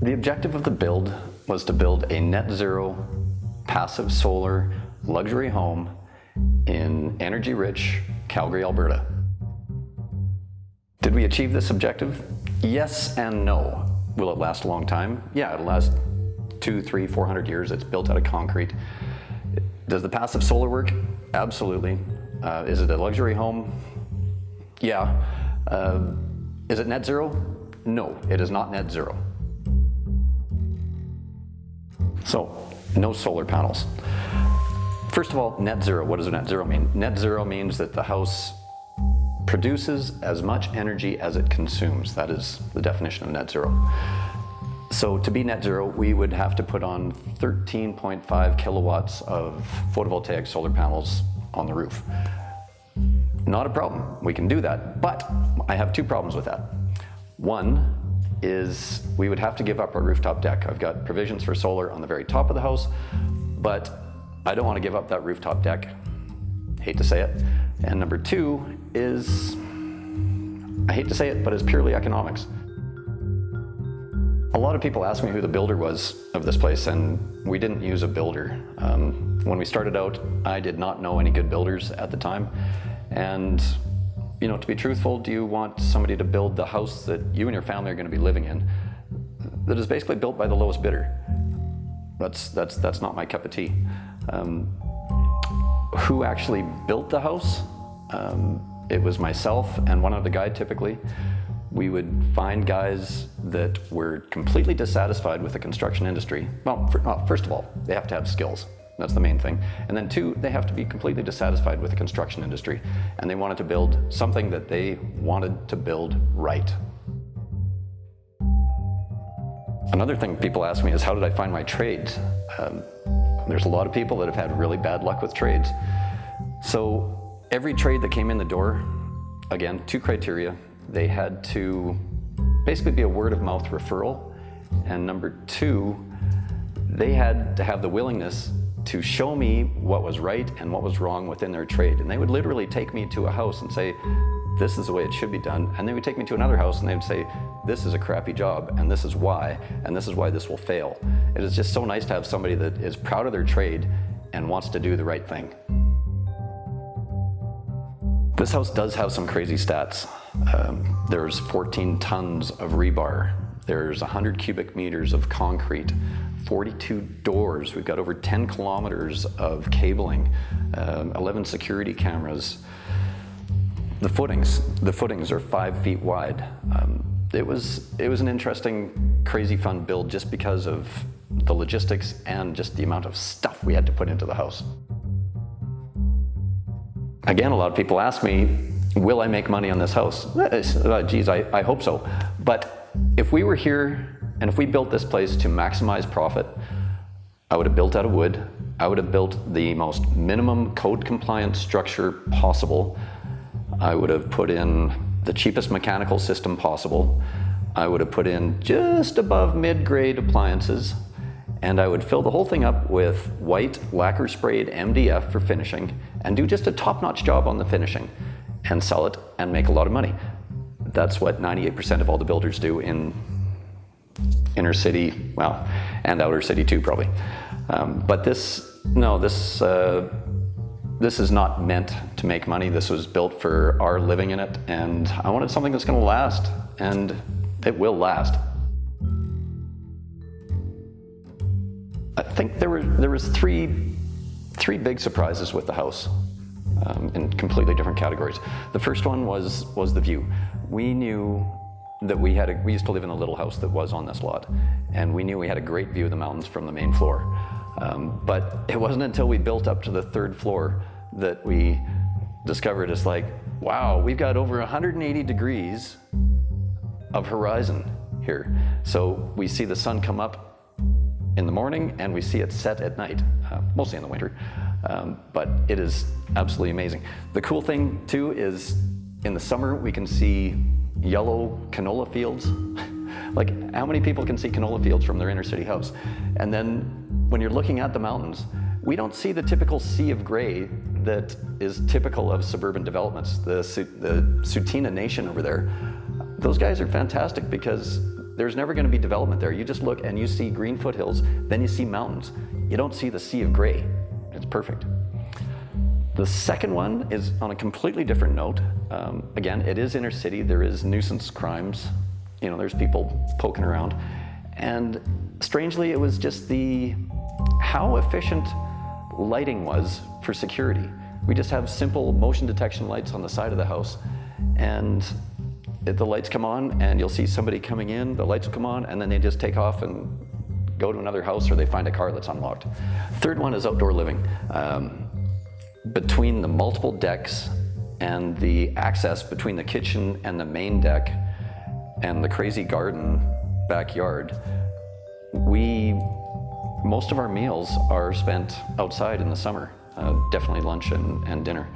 The objective of the build was to build a net zero, passive solar, luxury home in energy-rich Calgary, Alberta. Did we achieve this objective? Yes and no. Will it last a long time? Yeah, it'll last 200, 300, 400 years. It's built out of concrete. Does the passive solar work? Absolutely. Is it a luxury home? Yeah. Is it net zero? No, it is not net zero. So, no solar panels. First of all, net zero. What does net zero mean? Net zero means that the house produces as much energy as it consumes. That is the definition of net zero. So to be net zero, we would have to put on 13.5 kilowatts of photovoltaic solar panels on the roof. Not a problem, we can do that, but I have two problems with that. One is we would have to give up our rooftop deck. I've got provisions for solar on the very top of the house, but I don't want to give up that rooftop deck. Hate to say it. And number two is, I hate to say it, but it's purely economics. A lot of people ask me who the builder was of this place, and we didn't use a builder. When we started out, I did not know any good builders at the time. And to be truthful, do you want somebody to build the house that you and your family are going to be living in that is basically built by the lowest bidder? That's not my cup of tea. Who actually built the house? It was myself and one other guy typically. We would find guys that were completely dissatisfied with the construction industry. Well, first of all, they have to have skills. That's the main thing. And then two, they have to be completely dissatisfied with the construction industry. And they wanted to build something that they wanted to build right. Another thing people ask me is, how did I find my trades? There's a lot of people that have had really bad luck with trades. So every trade that came in the door, again, two criteria. They had to basically be a word of mouth referral. And number two, they had to have the willingness to show me what was right and what was wrong within their trade. And they would literally take me to a house and say, this is the way it should be done. And they would take me to another house and they would say, this is a crappy job and this is why this will fail. It is just so nice to have somebody that is proud of their trade and wants to do the right thing. This house does have some crazy stats. There's 14 tons of rebar. There's 100 cubic meters of concrete, 42 doors. We've got over 10 kilometers of cabling, 11 security cameras. The footings are 5 feet wide. It was an interesting, crazy fun build just because of the logistics and just the amount of stuff we had to put into the house. Again, a lot of people ask me, will I make money on this house? Geez, I hope so. But if we were here and if we built this place to maximize profit, I would have built out of wood. I would have built the most minimum code compliant structure possible. I would have put in the cheapest mechanical system possible. I would have put in just above mid-grade appliances, and I would fill the whole thing up with white lacquer sprayed MDF for finishing and do just a top-notch job on the finishing and sell it and make a lot of money. That's what 98% of all the builders do in inner city, well, and outer city too, probably. But this is not meant to make money. This was built for our living in it, and I wanted something that's going to last, and it will last. I think there was three big surprises with the house in completely different categories. The first one was the view. We knew that we used to live in a little house that was on this lot, and we knew we had a great view of the mountains from the main floor. But it wasn't until we built up to the third floor that we discovered it's like, wow, we've got over 180 degrees of horizon here. So we see the sun come up in the morning and we see it set at night, mostly in the winter. But it is absolutely amazing. The cool thing too is in the summer we can see yellow canola fields. Like, how many people can see canola fields from their inner city house? And then when you're looking at the mountains, we don't see the typical sea of gray that is typical of suburban developments. The Tsuut'ina Nation over there, those guys are fantastic because there's never going to be development there. You just look and you see green foothills, then you see mountains. You don't see the sea of gray. It's perfect. The second one is on a completely different note. Again, it is inner city. There is nuisance crimes. There's people poking around. And strangely, it was just how efficient lighting was for security. We just have simple motion detection lights on the side of the house, and the lights come on and you'll see somebody coming in, the lights will come on, and then they just take off and go to another house, or they find a car that's unlocked. Third one is outdoor living. Between the multiple decks and the access between the kitchen and the main deck and the crazy garden backyard, most of our meals are spent outside in the summer, definitely lunch and dinner.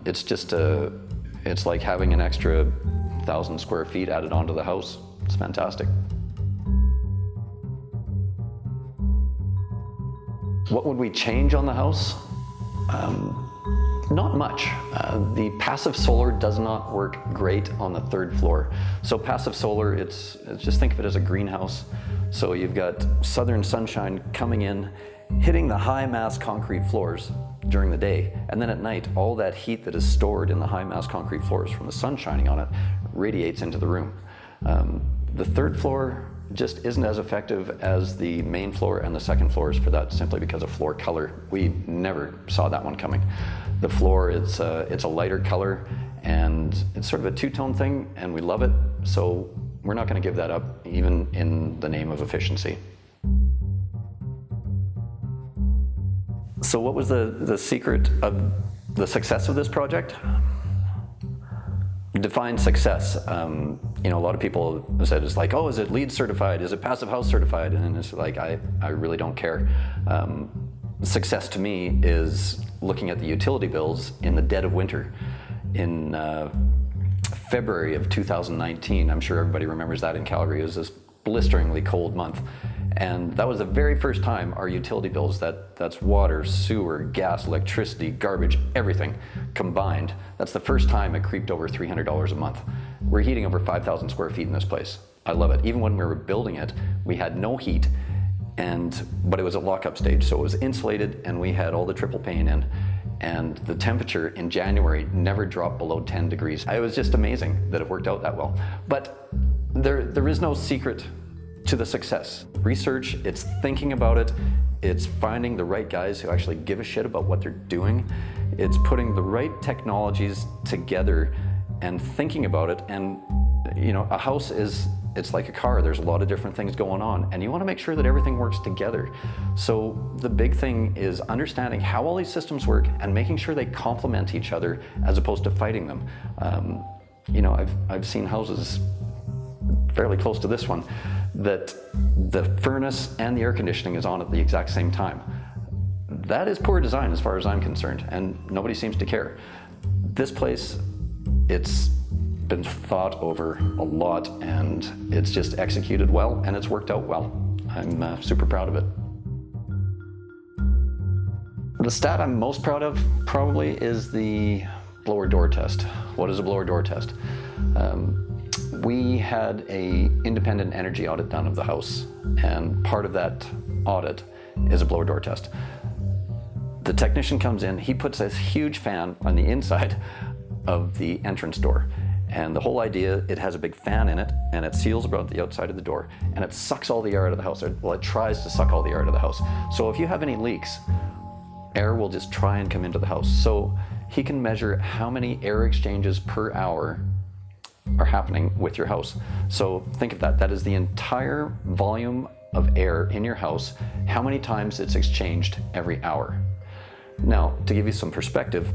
It's like having an extra 1,000 square feet added onto the house. It's fantastic. What would we change on the house? Not much. The passive solar does not work great on the third floor. So passive solar, just think of it as a greenhouse. So you've got southern sunshine coming in, hitting the high mass concrete floors during the day, and then at night, all that heat that is stored in the high mass concrete floors from the sun shining on it radiates into the room. The third floor just isn't as effective as the main floor and the second floors for that, simply because of floor color. We never saw that one coming. The floor, it's a lighter color, and it's sort of a two-tone thing, and we love it, so we're not going to give that up, even in the name of efficiency. So what was the secret of the success of this project? Define success. A lot of people have said, it's like, oh, is it LEED certified? Is it Passive House certified? And it's like, I really don't care. Success to me is looking at the utility bills in the dead of winter. In February of 2019, I'm sure everybody remembers that in Calgary, it was this blisteringly cold month. And that was the very first time our utility bills, that's water, sewer, gas, electricity, garbage, everything combined, that's the first time it creeped over $300 a month. We're heating over 5,000 square feet in this place. I love it. Even when we were building it, we had no heat, but it was a lockup stage, so it was insulated, and we had all the triple pane in, and the temperature in January never dropped below 10 degrees. It was just amazing that it worked out that well. But there is no secret to the success. Research, it's thinking about it, it's finding the right guys who actually give a shit about what they're doing, it's putting the right technologies together and thinking about it. And a house it's like a car. There's a lot of different things going on, and you want to make sure that everything works together. So the big thing is understanding how all these systems work and making sure they complement each other as opposed to fighting them. I've seen houses fairly close to this one that the furnace and the air conditioning is on at the exact same time. That is poor design as far as I'm concerned, and nobody seems to care. This place, it's been thought over a lot, and it's just executed well, and it's worked out well. I'm super proud of it. The stat I'm most proud of probably is the blower door test. What is a blower door test? We had an independent energy audit done of the house, and part of that audit is a blower door test. The technician comes in, he puts this huge fan on the inside of the entrance door, and the whole idea, it has a big fan in it, and it seals about the outside of the door, and it sucks all the air out of the house. Well, it tries to suck all the air out of the house. So if you have any leaks, air will just try and come into the house. So he can measure how many air exchanges per hour are happening with your house. So think of that. That is the entire volume of air in your house, how many times it's exchanged every hour. Now, to give you some perspective,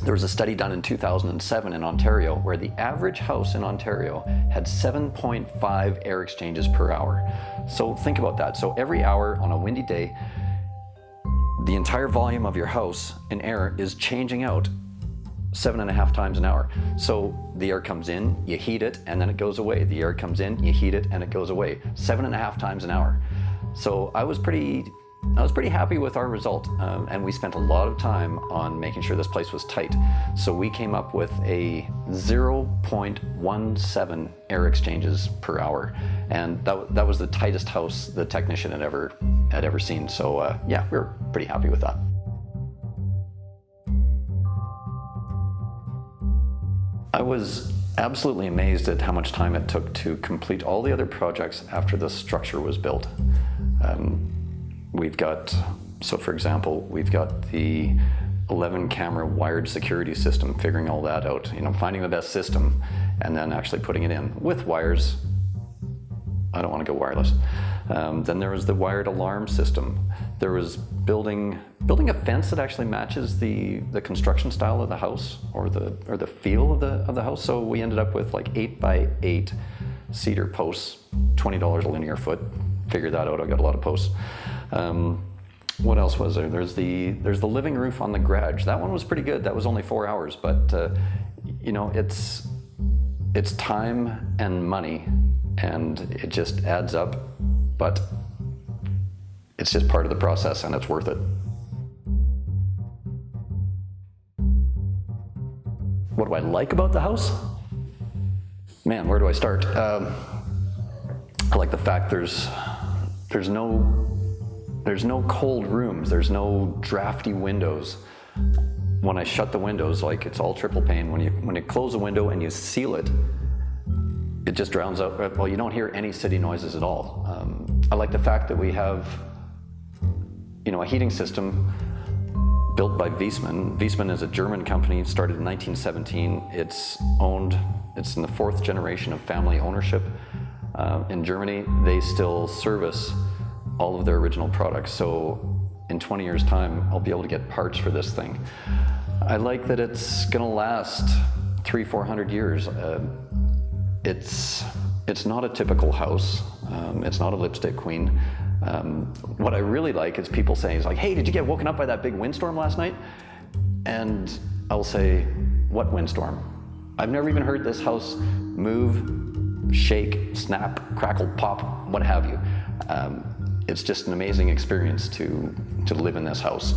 there was a study done in 2007 in Ontario where the average house in Ontario had 7.5 air exchanges per hour. So think about that. So every hour on a windy day, the entire volume of your house in air is changing out 7.5 times an hour. So the air comes in, you heat it, and then it goes away. The air comes in, you heat it, and it goes away. 7.5 times an hour. So I was pretty I was pretty happy with our result, and we spent a lot of time on making sure this place was tight. So we came up with a 0.17 air exchanges per hour, and that was the tightest house the technician had ever seen. So yeah, we were pretty happy with that. I was absolutely amazed at how much time it took to complete all the other projects after the structure was built. For example, we've got the 11 camera wired security system, figuring all that out, finding the best system and then actually putting it in with wires. I don't want to go wireless. Then there was the wired alarm system. There was building a fence that actually matches the construction style of the house or the feel of the house. So we ended up with like 8x8 cedar posts, $20 a linear foot. Figured that out. I got a lot of posts. What else was there? There's the living roof on the garage. That one was pretty good. That was only 4 hours, but it's time and money, and it just adds up. But it's just part of the process, and it's worth it. What do I like about the house? Man, where do I start? I like the fact there's no cold rooms, there's no drafty windows. When I shut the windows, like it's all triple pane. When you close a window and you seal it, it just drowns out. Well, you don't hear any city noises at all. I like the fact that we have, a heating system built by Wiesmann. Wiesmann is a German company, started in 1917. It's in the 4th generation of family ownership. In Germany, they still service all of their original products. So in 20 years' time, I'll be able to get parts for this thing. I like that it's gonna last 300-400 years. It's not a typical house. It's not a lipstick queen. What I really like is people saying, hey, did you get woken up by that big windstorm last night? And I'll say, what windstorm? I've never even heard this house move, shake, snap, crackle, pop, what have you. It's just an amazing experience to live in this house.